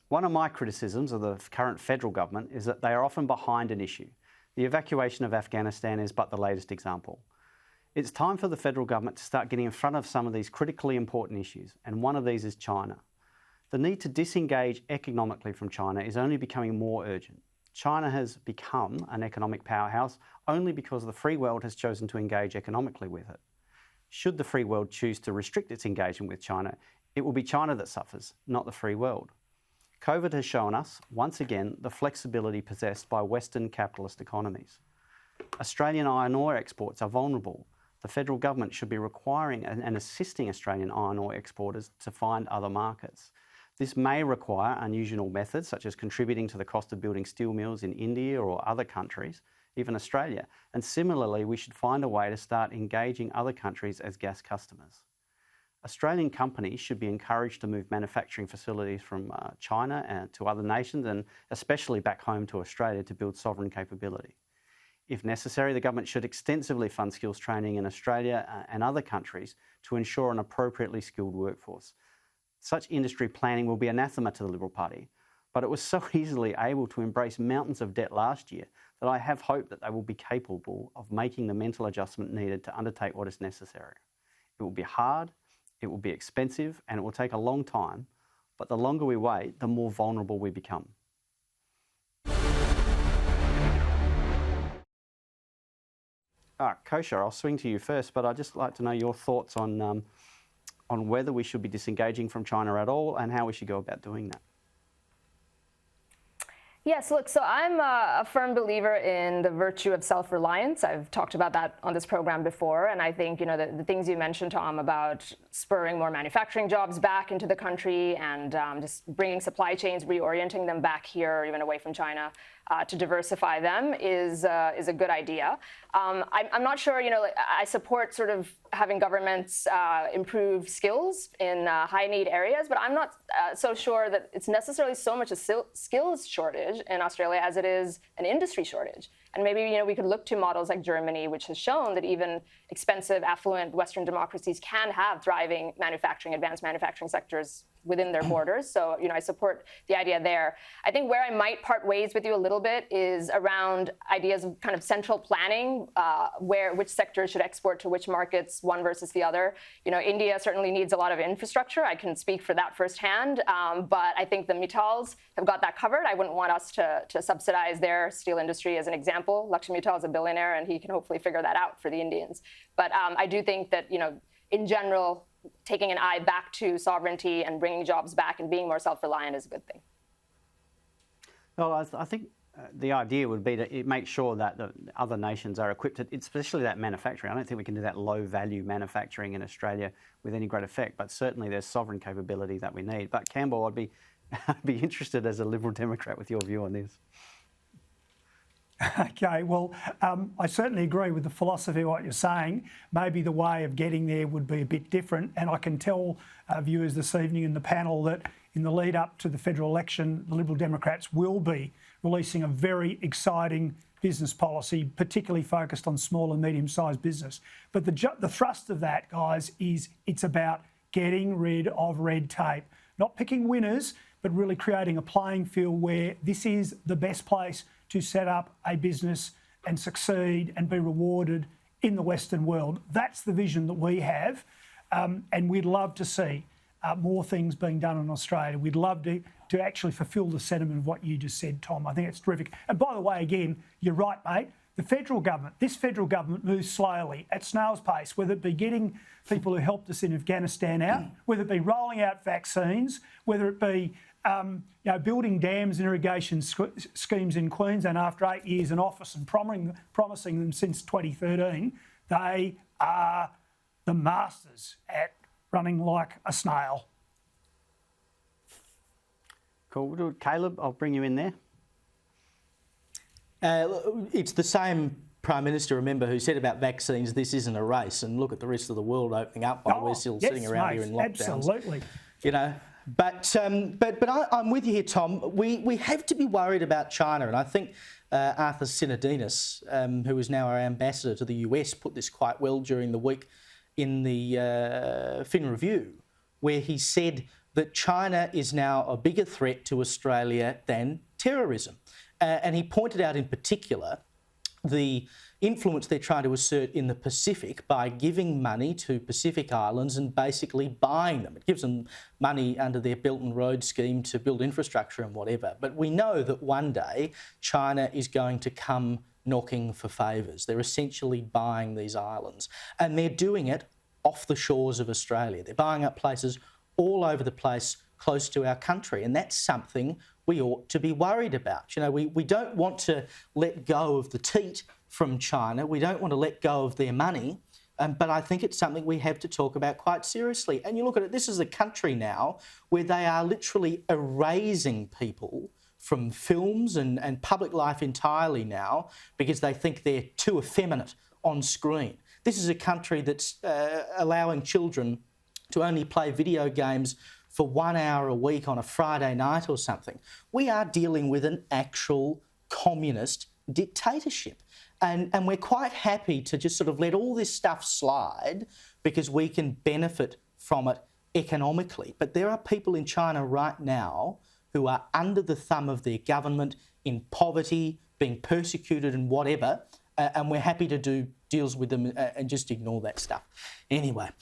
One of my criticisms of the current federal government is that they are often behind an issue. The evacuation of Afghanistan is but the latest example. It's time for the federal government to start getting in front of some of these critically important issues, and one of these is China. The need to disengage economically from China is only becoming more urgent. China has become an economic powerhouse only because the free world has chosen to engage economically with it. Should the free world choose to restrict its engagement with China, it will be China that suffers, not the free world. COVID has shown us, once again, the flexibility possessed by Western capitalist economies. Australian iron ore exports are vulnerable. The federal government should be requiring and assisting Australian iron ore exporters to find other markets. This may require unusual methods, such as contributing to the cost of building steel mills in India or other countries, even Australia. And similarly, we should find a way to start engaging other countries as gas customers. Australian companies should be encouraged to move manufacturing facilities from China to other nations, and especially back home to Australia, to build sovereign capability. If necessary, the government should extensively fund skills training in Australia and other countries to ensure an appropriately skilled workforce. Such industry planning will be anathema to the Liberal Party, but it was so easily able to embrace mountains of debt last year that I have hope that they will be capable of making the mental adjustment needed to undertake what is necessary. It will be hard, it will be expensive, and it will take a long time, but the longer we wait, the more vulnerable we become. Kosha, I'll swing to you first, but I'd just like to know your thoughts on whether we should be disengaging from China at all and how we should go about doing that. Yes, look, so I'm a firm believer in the virtue of self-reliance. I've talked about that on this program before, and I think, the things you mentioned, Tom, about spurring more manufacturing jobs back into the country and just bringing supply chains, reorienting them back here, or even away from China, to diversify them is a good idea. I'm not sure, I support sort of having governments improve skills in high-need areas, but I'm not so sure that it's necessarily so much a skills shortage in Australia as it is an industry shortage. And maybe, we could look to models like Germany, which has shown that even expensive, affluent Western democracies can have thriving manufacturing, advanced manufacturing sectors within their borders. So, I support the idea there. I think where I might part ways with you a little bit is around ideas of kind of central planning, which sectors should export to which markets, one versus the other. India certainly needs a lot of infrastructure. I can speak for that firsthand. But I think the Mittals have got that covered. I wouldn't want us to subsidize their steel industry as an example. Lakshmi Mittal is a billionaire, and he can hopefully figure that out for the Indians. But I do think that, in general, taking an eye back to sovereignty and bringing jobs back and being more self-reliant is a good thing. Well, I think the idea would be to make sure that the other nations are equipped, especially that manufacturing. I don't think we can do that low-value manufacturing in Australia with any great effect, but certainly there's sovereign capability that we need. But Campbell, I'd be interested as a Liberal Democrat with your view on this. Okay, well, I certainly agree with the philosophy of what you're saying. Maybe the way of getting there would be a bit different, and I can tell viewers this evening in the panel that in the lead up to the federal election, the Liberal Democrats will be releasing a very exciting business policy, particularly focused on small and medium-sized business. But the thrust of that, guys, is it's about getting rid of red tape, not picking winners, but really creating a playing field where this is the best place to set up a business and succeed and be rewarded in the Western world. That's the vision that we have, and we'd love to see more things being done in Australia. We'd love to actually fulfil the sentiment of what you just said, Tom. I think it's terrific. And by the way, again, you're right, mate. This federal government moves slowly at snail's pace, whether it be getting people who helped us in Afghanistan out, whether it be rolling out vaccines, whether it be building dams and irrigation schemes in Queensland after 8 years in office and promising them since 2013. They are the masters at running like a snail. Cool. Caleb, I'll bring you in there. It's the same Prime Minister, remember, who said about vaccines, this isn't a race, and look at the rest of the world opening up while we're still sitting around here in lockdowns. Absolutely. But I'm with you here, Tom. We have to be worried about China, and I think Arthur Sinodinos, who is now our ambassador to the US, put this quite well during the week in the Fin Review, where he said that China is now a bigger threat to Australia than terrorism. And he pointed out in particular the influence they're trying to assert in the Pacific by giving money to Pacific islands and basically buying them. It gives them money under their Belt and Road scheme to build infrastructure and whatever. But we know that one day China is going to come knocking for favours. They're essentially buying these islands, and they're doing it off the shores of Australia. They're buying up places all over the place close to our country, and that's something we ought to be worried about. You know, we don't want to let go of the teat from China. We don't want to let go of their money, but I think it's something we have to talk about quite seriously. And you look at it, this is a country now where they are literally erasing people from films and public life entirely now because they think they're too effeminate on screen. This is a country that's allowing children to only play video games for 1 hour a week on a Friday night or something. We are dealing with an actual communist dictatorship. And we're quite happy to just sort of let all this stuff slide because we can benefit from it economically. But there are people in China right now who are under the thumb of their government, in poverty, being persecuted and whatever, and we're happy to do deals with them and just ignore that stuff. Anyway.